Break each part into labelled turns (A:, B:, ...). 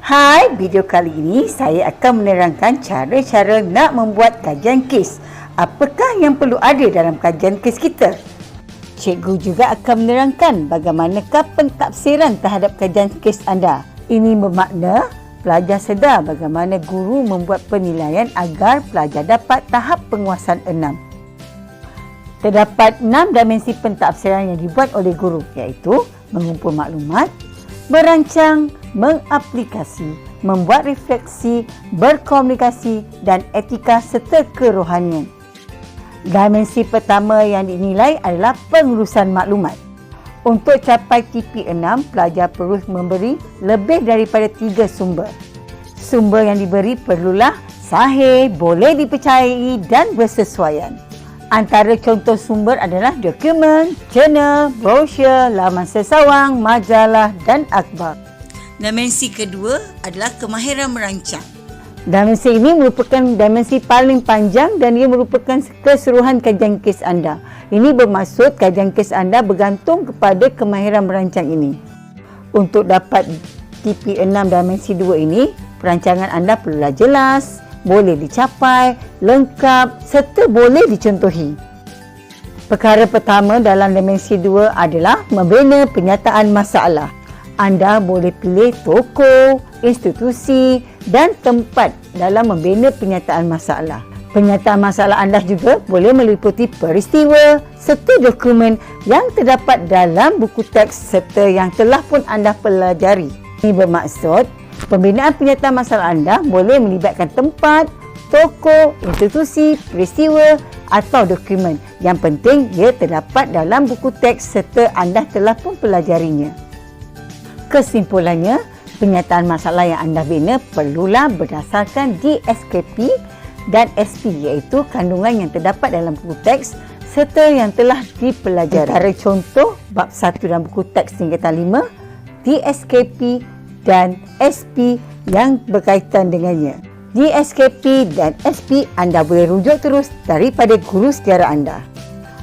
A: Hai, video kali ini saya akan menerangkan cara-cara nak membuat kajian kes. Apakah yang perlu ada dalam kajian kes kita? Cikgu juga akan menerangkan bagaimanakah pentafsiran terhadap kajian kes anda. Ini bermakna pelajar sedar bagaimana guru membuat penilaian agar pelajar dapat tahap penguasaan 6. Terdapat 6 dimensi pentafsiran yang dibuat oleh guru, iaitu mengumpul maklumat, merancang, mengaplikasi, membuat refleksi, berkomunikasi dan etika serta kerohanian. Dimensi pertama yang dinilai adalah pengurusan maklumat. Untuk capai TP6, pelajar perlu memberi lebih daripada 3 sumber. Sumber yang diberi perlulah sahih, boleh dipercayai dan bersesuaian. Antara contoh sumber adalah dokumen, jurnal, brosur, laman sesawang, majalah dan akhbar. Dimensi kedua adalah kemahiran merancang. Dimensi ini merupakan dimensi paling panjang dan ia merupakan keseluruhan kajian kes anda. Ini bermaksud kajian kes anda bergantung kepada kemahiran merancang ini. Untuk dapat TP6 dimensi 2 ini, perancangan anda perlulah jelas, boleh dicapai, lengkap serta boleh dicontohi. Perkara pertama dalam dimensi 2 adalah membina penyataan masalah. Anda boleh pilih tokoh, institusi dan tempat dalam membina penyataan masalah. Penyataan masalah anda juga boleh meliputi peristiwa serta dokumen yang terdapat dalam buku teks serta yang telah pun anda pelajari. Ini bermaksud pembinaan penyataan masalah anda boleh melibatkan tempat, tokoh, institusi, peristiwa atau dokumen. Yang penting ia terdapat dalam buku teks serta anda telah pun pelajarinya. Kesimpulannya, penyataan masalah yang anda bina perlulah berdasarkan DSKP dan SP, iaitu kandungan yang terdapat dalam buku teks serta yang telah dipelajari. Antara contoh bab 1 dalam buku teks tingkatan 5, DSKP dan SP yang berkaitan dengannya. DSKP dan SP anda boleh rujuk terus daripada guru sejarah anda.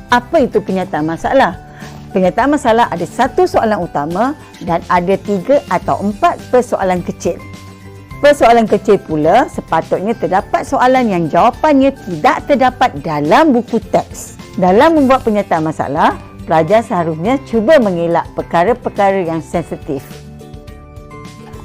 A: Apa itu penyataan masalah? Penyataan masalah ada satu soalan utama dan ada 3 atau 4 persoalan kecil. Persoalan kecil pula sepatutnya terdapat soalan yang jawapannya tidak terdapat dalam buku teks. Dalam membuat penyataan masalah, pelajar seharusnya cuba mengelak perkara-perkara yang sensitif.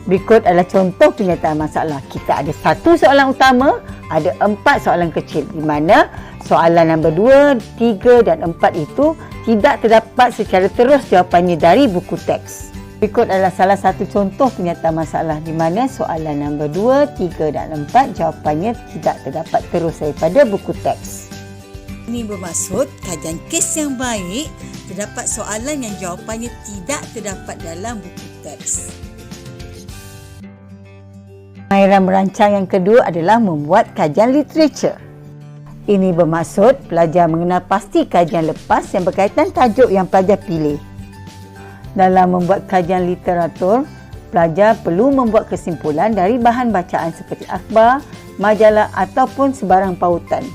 A: Berikut adalah contoh penyataan masalah. Kita ada satu soalan utama, ada 4 soalan kecil di mana soalan nombor 2, 3 dan 4 itu tidak terdapat secara terus jawapannya dari buku teks. Berikut adalah salah satu contoh penyataan masalah di mana soalan nombor 2, 3 dan 4 jawapannya tidak terdapat terus daripada buku teks. Ini bermaksud kajian kes yang baik terdapat soalan yang jawapannya tidak terdapat dalam buku teks. Kemahiran merancang yang kedua adalah membuat kajian literatur. Ini bermaksud pelajar mengenal pasti kajian lepas yang berkaitan tajuk yang pelajar pilih. Dalam membuat kajian literatur, pelajar perlu membuat kesimpulan dari bahan bacaan seperti akhbar, majalah ataupun sebarang pautan.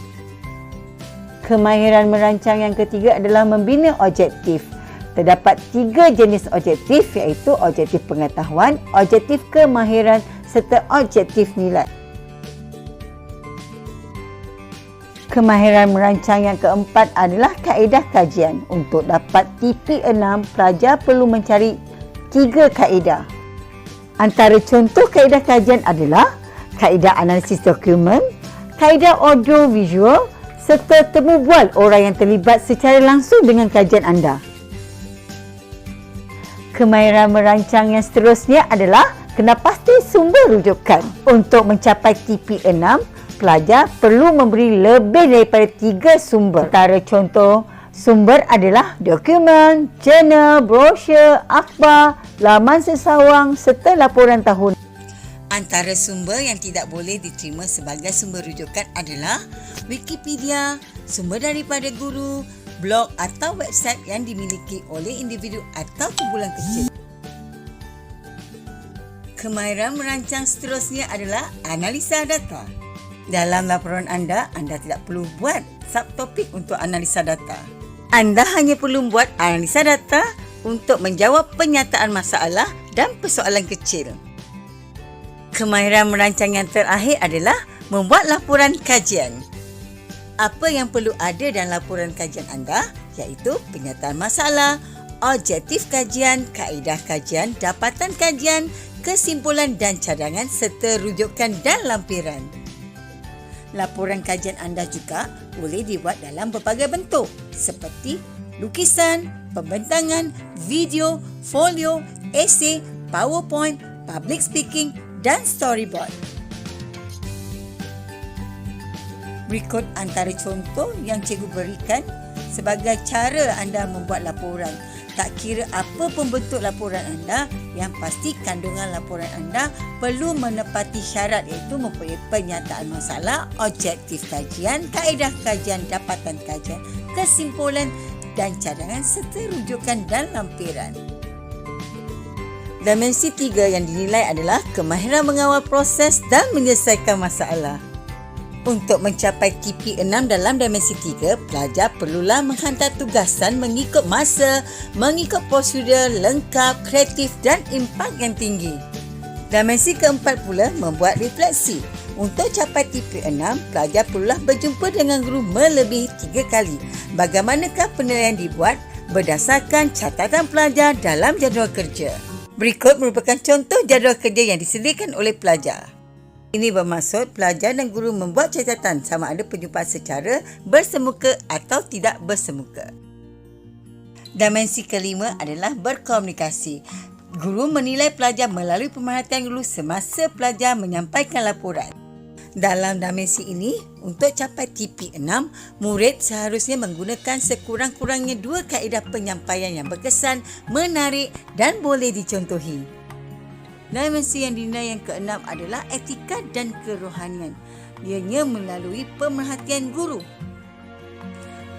A: Kemahiran merancang yang ketiga adalah membina objektif. Terdapat 3 jenis objektif, iaitu objektif pengetahuan, objektif kemahiran serta objektif nilai. Kemahiran merancang yang keempat adalah kaedah kajian. Untuk dapat TP6, pelajar perlu mencari 3 kaedah. Antara contoh kaedah kajian adalah kaedah analisis dokumen, kaedah audio visual serta temu bual orang yang terlibat secara langsung dengan kajian anda. Kemahiran merancang yang seterusnya adalah kena pasti sumber rujukan. Untuk mencapai TP6, pelajar perlu memberi lebih daripada 3 sumber. Antara contoh sumber adalah dokumen, jurnal, brosur, akhbar, laman sesawang serta laporan tahun. Antara sumber yang tidak boleh diterima sebagai sumber rujukan adalah Wikipedia, sumber daripada guru, blog atau website yang dimiliki oleh individu atau kumpulan kecil. Kemahiran merancang seterusnya adalah analisa data. Dalam laporan anda tidak perlu buat subtopik untuk analisa data. Anda hanya perlu buat analisa data untuk menjawab penyataan masalah dan persoalan kecil. Kemahiran merancang yang terakhir adalah membuat laporan kajian. Apa yang perlu ada dalam laporan kajian anda iaitu penyataan masalah, objektif kajian, kaedah kajian, dapatan kajian, kesimpulan dan cadangan serta rujukan dan lampiran. Laporan kajian anda juga boleh dibuat dalam berbagai bentuk seperti lukisan, pembentangan, video, folio, esei, PowerPoint, public speaking dan storyboard. Berikut antara contoh yang cikgu berikan sebagai cara anda membuat laporan. Tak kira apa pun bentuk laporan anda, yang pasti kandungan laporan anda perlu menepati syarat iaitu mempunyai penyataan masalah, objektif kajian, kaedah kajian, dapatan kajian, kesimpulan dan cadangan serta rujukan dan lampiran. Dimensi 3 yang dinilai adalah kemahiran mengawal proses dan menyelesaikan masalah. Untuk mencapai TP6 dalam dimensi 3, pelajar perlulah menghantar tugasan mengikut masa, mengikut prosedur lengkap, kreatif dan impak yang tinggi. Dimensi keempat pula membuat refleksi. Untuk capai TP6, pelajar perlulah berjumpa dengan guru melebihi 3 kali. Bagaimanakah penilaian dibuat? Berdasarkan catatan pelajar dalam jadual kerja. Berikut merupakan contoh jadual kerja yang disediakan oleh pelajar. Ini bermaksud pelajar dan guru membuat catatan sama ada perjumpaan secara bersemuka atau tidak bersemuka. Dimensi kelima adalah berkomunikasi. Guru menilai pelajar melalui pemerhatian guru semasa pelajar menyampaikan laporan. Dalam dimensi ini, untuk capai TP6, murid seharusnya menggunakan sekurang-kurangnya 2 kaedah penyampaian yang berkesan, menarik dan boleh dicontohi. Dimensi yang dinilai yang keenam adalah etika dan kerohanian. Ianya melalui pemerhatian guru.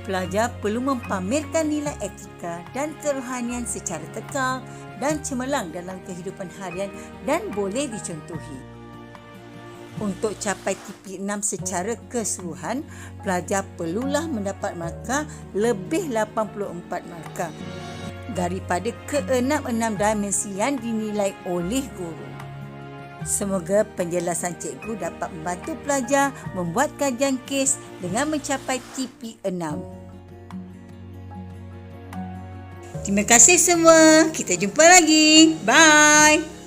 A: Pelajar perlu mempamerkan nilai etika dan kerohanian secara tekal dan cemerlang dalam kehidupan harian dan boleh dicontohi. Untuk capai TP6 secara keseluruhan, pelajar perlulah mendapat markah lebih 84 markah daripada ke-6 dimensi yang dinilai oleh guru. Semoga penjelasan cikgu dapat membantu pelajar membuat kajian kes dengan mencapai TP6. Terima kasih semua. Kita jumpa lagi. Bye.